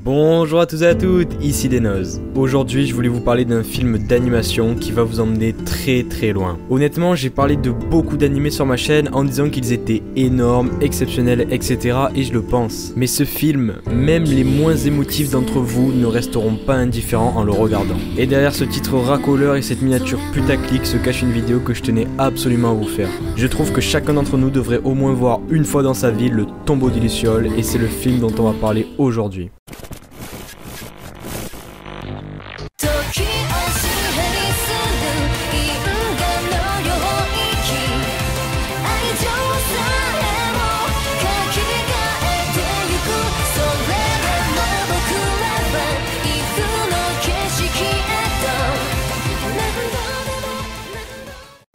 Bonjour à tous et à toutes, ici Denoz. Aujourd'hui je voulais vous parler d'un film d'animation qui va vous emmener très loin. Honnêtement j'ai parlé de beaucoup d'animés sur ma chaîne en disant qu'ils étaient énormes, exceptionnels, etc. Et je le pense. Mais ce film, même les moins émotifs d'entre vous ne resteront pas indifférents en le regardant. Et derrière ce titre racoleur et cette miniature putaclic se cache une vidéo que je tenais absolument à vous faire. Je trouve que chacun d'entre nous devrait au moins voir une fois dans sa vie Le Tombeau des Lucioles et c'est le film dont on va parler aujourd'hui.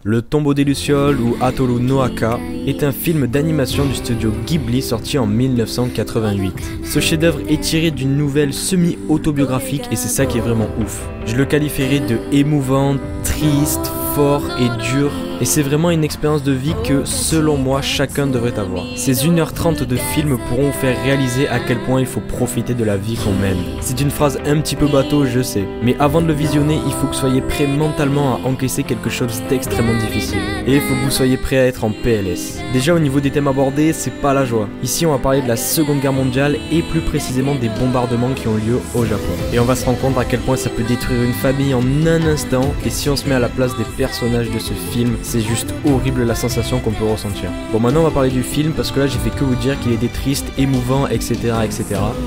Le Tombeau des Lucioles ou Hatoru no Aka est un film d'animation du studio Ghibli sorti en 1988. Ce chef-d'œuvre est tiré d'une nouvelle semi-autobiographique et c'est ça qui est vraiment ouf. Je le qualifierais de émouvant, triste, fort et dur, et c'est vraiment une expérience de vie que, selon moi, chacun devrait avoir. Ces 1h30 de film pourront vous faire réaliser à quel point il faut profiter de la vie qu'on mène. C'est une phrase un petit peu bateau, je sais, mais avant de le visionner, il faut que vous soyez prêt mentalement à encaisser quelque chose d'extrêmement difficile. Et il faut que vous soyez prêt à être en PLS. Déjà au niveau des thèmes abordés, c'est pas la joie. Ici on va parler de la Seconde Guerre mondiale et plus précisément des bombardements qui ont lieu au Japon. Et on va se rendre compte à quel point ça peut détruire une famille en un instant, et si on se met à la place des personnages de ce film, c'est juste horrible la sensation qu'on peut ressentir. Bon, maintenant on va parler du film parce que là j'ai fait que vous dire qu'il était triste, émouvant, etc.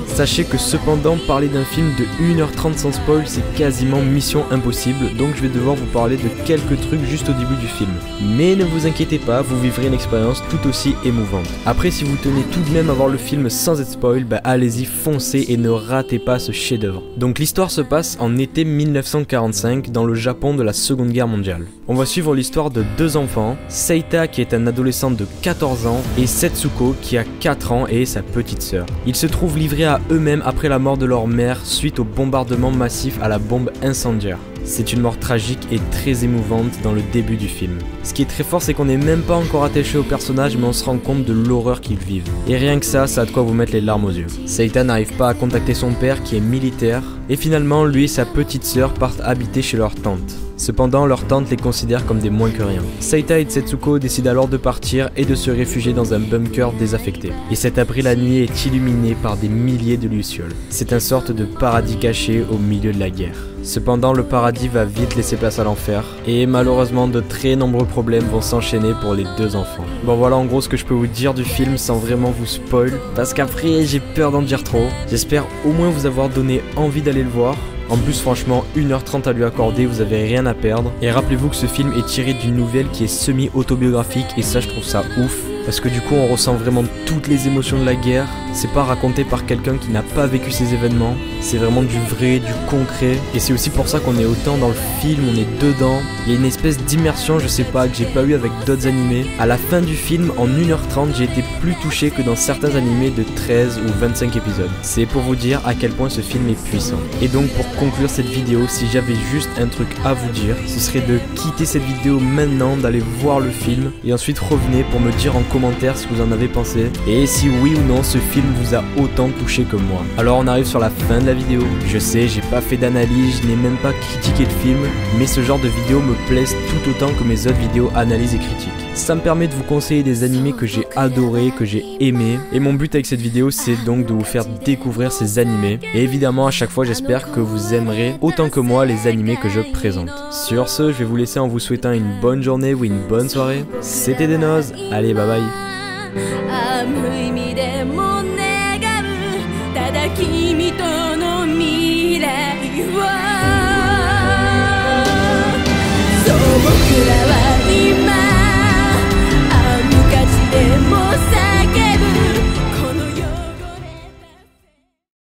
Sachez que cependant parler d'un film de 1h30 sans spoil c'est quasiment mission impossible, donc je vais devoir vous parler de quelques trucs juste au début du film. Mais ne vous inquiétez pas, vous vivrez une expérience tout aussi émouvante. Après si vous tenez tout de même à voir le film sans être spoil, bah allez-y, foncez et ne ratez pas ce chef-d'œuvre. Donc l'histoire se passe en été 1945 dans le Japon de la Seconde Guerre mondiale. On va suivre l'histoire de deux enfants, Seita qui est un adolescent de 14 ans et Setsuko qui a 4 ans et est sa petite sœur. Ils se trouvent livrés à eux-mêmes après la mort de leur mère suite au bombardement massif à la bombe incendiaire. C'est une mort tragique et très émouvante dans le début du film. Ce qui est très fort, c'est qu'on n'est même pas encore attaché au personnage, mais on se rend compte de l'horreur qu'ils vivent. Et rien que ça a de quoi vous mettre les larmes aux yeux. Seita n'arrive pas à contacter son père qui est militaire, et finalement lui et sa petite sœur partent habiter chez leur tante. Cependant, leur tante les considère comme des moins que rien. Seita et Setsuko décident alors de partir et de se réfugier dans un bunker désaffecté. Et cet abri la nuit est illuminé par des milliers de lucioles. C'est une sorte de paradis caché au milieu de la guerre. Cependant, le paradis va vite laisser place à l'enfer, et malheureusement de très nombreux problèmes vont s'enchaîner pour les deux enfants. Bon voilà en gros ce que je peux vous dire du film sans vraiment vous spoil, parce qu'après j'ai peur d'en dire trop. J'espère au moins vous avoir donné envie d'aller le voir. En plus franchement 1h30 à lui accorder, vous avez rien à perdre. Et rappelez-vous que ce film est tiré d'une nouvelle qui est semi-autobiographique et ça je trouve ça ouf. Parce que du coup on ressent vraiment toutes les émotions de la guerre. C'est pas raconté par quelqu'un qui n'a pas vécu ces événements. C'est vraiment du vrai, du concret. Et c'est aussi pour ça qu'on est autant dans le film, on est dedans. Il y a une espèce d'immersion, je sais pas, que j'ai pas eu avec d'autres animés. À la fin du film, en 1h30, j'ai été plus touché que dans certains animés de 13 ou 25 épisodes. C'est pour vous dire à quel point ce film est puissant. Et donc pour conclure cette vidéo, si j'avais juste un truc à vous dire, ce serait de quitter cette vidéo maintenant, d'aller voir le film et ensuite revenez pour me dire en commentaire ce que vous en avez pensé et si oui ou non ce film vous a autant touché que moi. Alors on arrive sur la fin de la vidéo. Je sais, j'ai pas fait d'analyse, je n'ai même pas critiqué le film, mais ce genre de vidéos me plaisent tout autant que mes autres vidéos analyse et critiques. Ça me permet de vous conseiller des animés que j'ai adorés, que j'ai aimés, et mon but avec cette vidéo c'est donc de vous faire découvrir ces animés, et évidemment à chaque fois j'espère que vous aimerez autant que moi les animés que je présente. Sur ce, je vais vous laisser en vous souhaitant une bonne journée ou une bonne soirée. C'était Denoz, allez bye bye. ただ君との未来はそう僕らは